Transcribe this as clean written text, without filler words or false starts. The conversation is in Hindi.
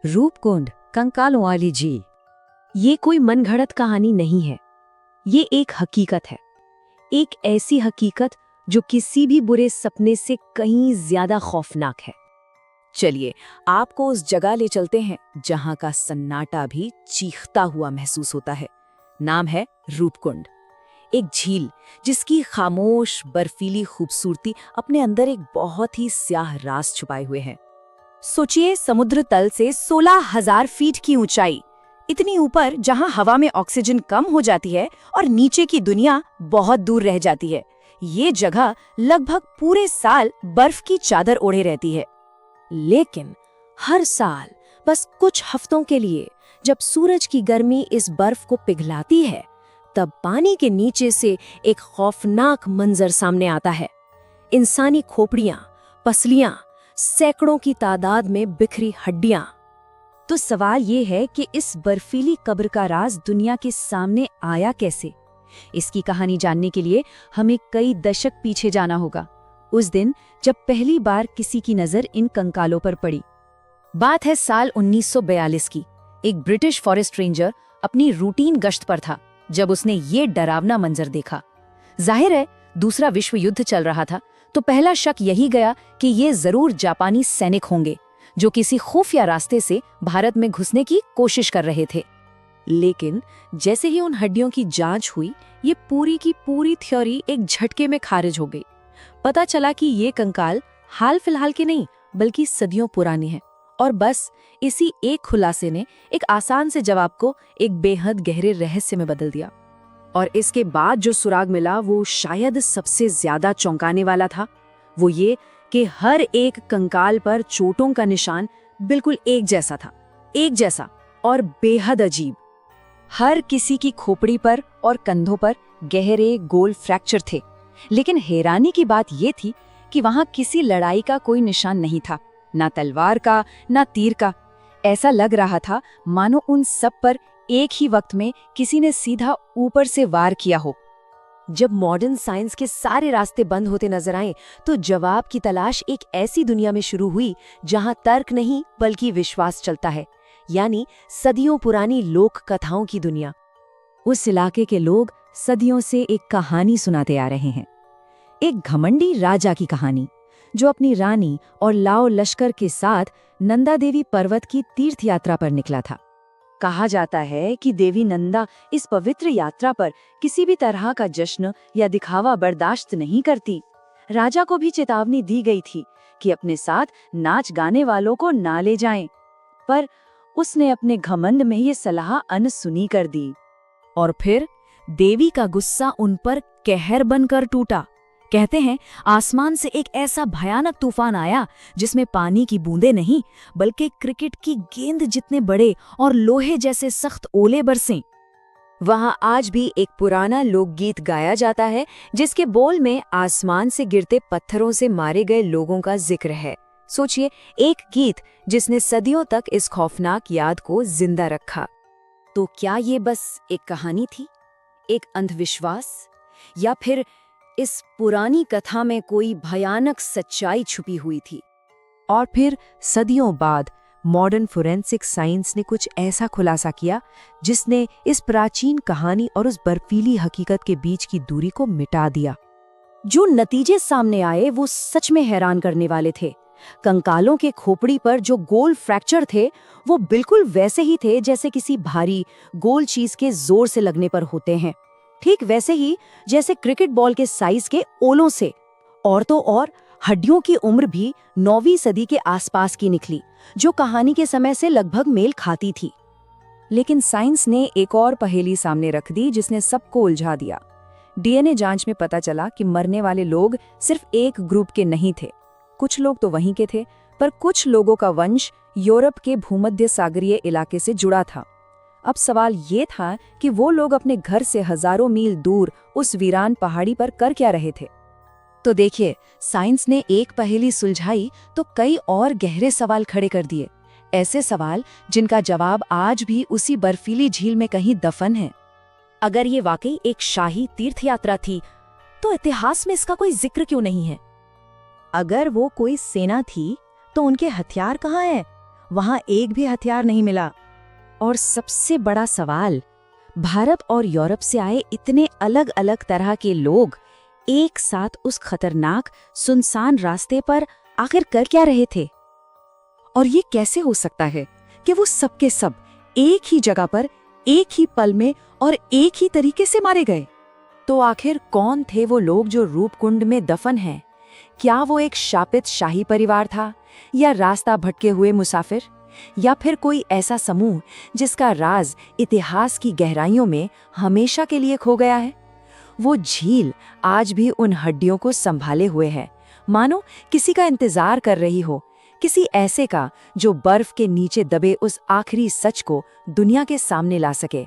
रूपकुंड, कंकालों वाली झील। ये कोई मनगढ़ंत कहानी नहीं है, ये एक हकीकत है। एक ऐसी हकीकत जो किसी भी बुरे सपने से कहीं ज्यादा खौफनाक है। चलिए आपको उस जगह ले चलते हैं जहां का सन्नाटा भी चीखता हुआ महसूस होता है। नाम है रूपकुंड, एक झील जिसकी खामोश बर्फीली खूबसूरती अपने अंदर एक बहुत ही स्याह राज छुपाए हुए है। सोचिए, समुद्र तल से 16,000 फीट की ऊंचाई, इतनी ऊपर जहां हवा में ऑक्सीजन कम हो जाती है और नीचे की दुनिया बहुत दूर रह जाती है। ये जगह लगभग पूरे साल बर्फ की चादर ओढ़े रहती है। लेकिन हर साल बस कुछ हफ्तों के लिए जब सूरज की गर्मी इस बर्फ को पिघलाती है, तब पानी के नीचे से एक खौफनाक मंजर सामने आता है। इंसानी खोपड़ियां, पसलियां, सैकड़ों की तादाद में बिखरी हड्डियां। तो सवाल ये है कि इस बर्फीली कब्र का राज दुनिया के सामने आया कैसे? इसकी कहानी जानने के लिए हमें कई दशक पीछे जाना होगा, उस दिन जब पहली बार किसी की नजर इन कंकालों पर पड़ी। बात है साल 1942 की। एक ब्रिटिश फॉरेस्ट रेंजर अपनी रूटीन गश्त पर था जब उसने ये डरावना मंजर देखा। जाहिर है, दूसरा विश्व युद्ध चल रहा था, तो पहला शक यही गया कि ये जरूर जापानी सैनिक होंगे जो किसी खुफिया रास्ते से भारत में घुसने की कोशिश कर रहे थे। लेकिन जैसे ही उन हड्डियों की जांच हुई, ये पूरी की पूरी थ्योरी एक झटके में खारिज हो गई। पता चला कि ये कंकाल हाल फिलहाल के नहीं बल्कि सदियों पुराने हैं। और बस इसी एक खुलासे ने एक आसान से जवाब को एक बेहद गहरे रहस्य में बदल दिया। और इसके बाद जो सुराग मिला वो शायद सबसे ज्यादा चौंकाने वाला था। वो ये कि हर एक कंकाल पर चोटों का निशान बिल्कुल एक जैसा था, एक जैसा और बेहद अजीब। हर किसी की खोपड़ी पर और कंधों पर गहरे गोल फ्रैक्चर थे। लेकिन हैरानी की बात यह थी कि वहां किसी लड़ाई का कोई निशान नहीं था, ना तलवार का, ना तीर का। ऐसा लग रहा था मानो उन सब पर एक ही वक्त में किसी ने सीधा ऊपर से वार किया हो। जब मॉडर्न साइंस के सारे रास्ते बंद होते नजर आए, तो जवाब की तलाश एक ऐसी दुनिया में शुरू हुई जहां तर्क नहीं बल्कि विश्वास चलता है, यानी सदियों पुरानी लोक कथाओं की दुनिया। उस इलाके के लोग सदियों से एक कहानी सुनाते आ रहे हैं, एक घमंडी राजा की कहानी जो अपनी रानी और लाओ लश्कर के साथ नंदा देवी पर्वत की तीर्थ यात्रा पर निकला था। कहा जाता है कि देवी नंदा इस पवित्र यात्रा पर किसी भी तरह का जश्न या दिखावा बर्दाश्त नहीं करती। राजा को भी चेतावनी दी गई थी कि अपने साथ नाच गाने वालों को ना ले जाएं, पर उसने अपने घमंड में ये सलाह अनसुनी कर दी। और फिर देवी का गुस्सा उन पर कहर बनकर टूटा। कहते हैं आसमान से एक ऐसा भयानक तूफान आया जिसमें पानी की बूंदें नहीं बल्कि क्रिकेट की गेंद जितने बड़े और लोहे जैसे सख्त ओले बरसे। वहां आज भी एक पुराना लोकगीत गाया जाता है जिसके बोल में आसमान से गिरते पत्थरों से मारे गए लोगों का जिक्र है। सोचिए, एक गीत जिसने सदियों तक इस खौफनाक याद को जिंदा रखा। तो क्या ये बस एक कहानी थी, एक अंधविश्वास, या फिर इस पुरानी कथा में कोई भयानक सच्चाई छुपी हुई थी? और फिर सदियों बाद मॉडर्न फोरेंसिक साइंस ने कुछ ऐसा खुलासा किया जिसने इस प्राचीन कहानी और उस बर्फीली हकीकत के बीच की दूरी को मिटा दिया। जो नतीजे सामने आए वो सच में हैरान करने वाले थे। कंकालों के खोपड़ी पर जो गोल फ्रैक्चर थे वो बिल्कुल वैसे ही थे जैसे किसी भारी गोल चीज के जोर से लगने पर होते हैं, ठीक वैसे ही जैसे क्रिकेट बॉल के साइज के ओलों से। और तो और हड्डियों की उम्र भी 9वीं सदी के आसपास की निकली, जो कहानी के समय से लगभग मेल खाती थी। लेकिन साइंस ने एक और पहेली सामने रख दी जिसने सबको उलझा दिया। डीएनए जांच में पता चला कि मरने वाले लोग सिर्फ एक ग्रुप के नहीं थे। कुछ लोग तो वहीं के थे, पर कुछ लोगों का वंश यूरोप के भूमध्य सागरीय इलाके से जुड़ा था। अब सवाल ये था कि वो लोग अपने घर से हजारों मील दूर उस वीरान पहाड़ी पर कर क्या रहे थे। तो देखिए, साइंस ने एक पहेली सुलझाई तो कई और गहरे सवाल खड़े कर दिए, ऐसे सवाल जिनका जवाब आज भी उसी बर्फीली झील में कहीं दफन है। अगर ये वाकई एक शाही तीर्थ यात्रा थी, तो इतिहास में इसका कोई जिक्र क्यों नहीं है? अगर वो कोई सेना थी, तो उनके हथियार कहाँ हैं? वहां एक भी हथियार नहीं मिला। और सबसे बड़ा सवाल, भारत और यूरोप से आए इतने अलग अलग तरह के लोग एक साथ उस खतरनाक सुनसान रास्ते पर आखिर कर क्या रहे थे? और ये कैसे हो सकता है कि वो सब के सब एक ही जगह पर, एक ही पल में और एक ही तरीके से मारे गए? तो आखिर कौन थे वो लोग जो रूपकुंड में दफन हैं? क्या वो एक शापित शाही परिवार था, या रास्ता भटके हुए मुसाफिर, या फिर कोई ऐसा समूह जिसका राज इतिहास की गहराइयों में हमेशा के लिए खो गया है? वो झील आज भी उन हड्डियों को संभाले हुए है, मानो किसी का इंतजार कर रही हो, किसी ऐसे का जो बर्फ के नीचे दबे उस आखिरी सच को दुनिया के सामने ला सके।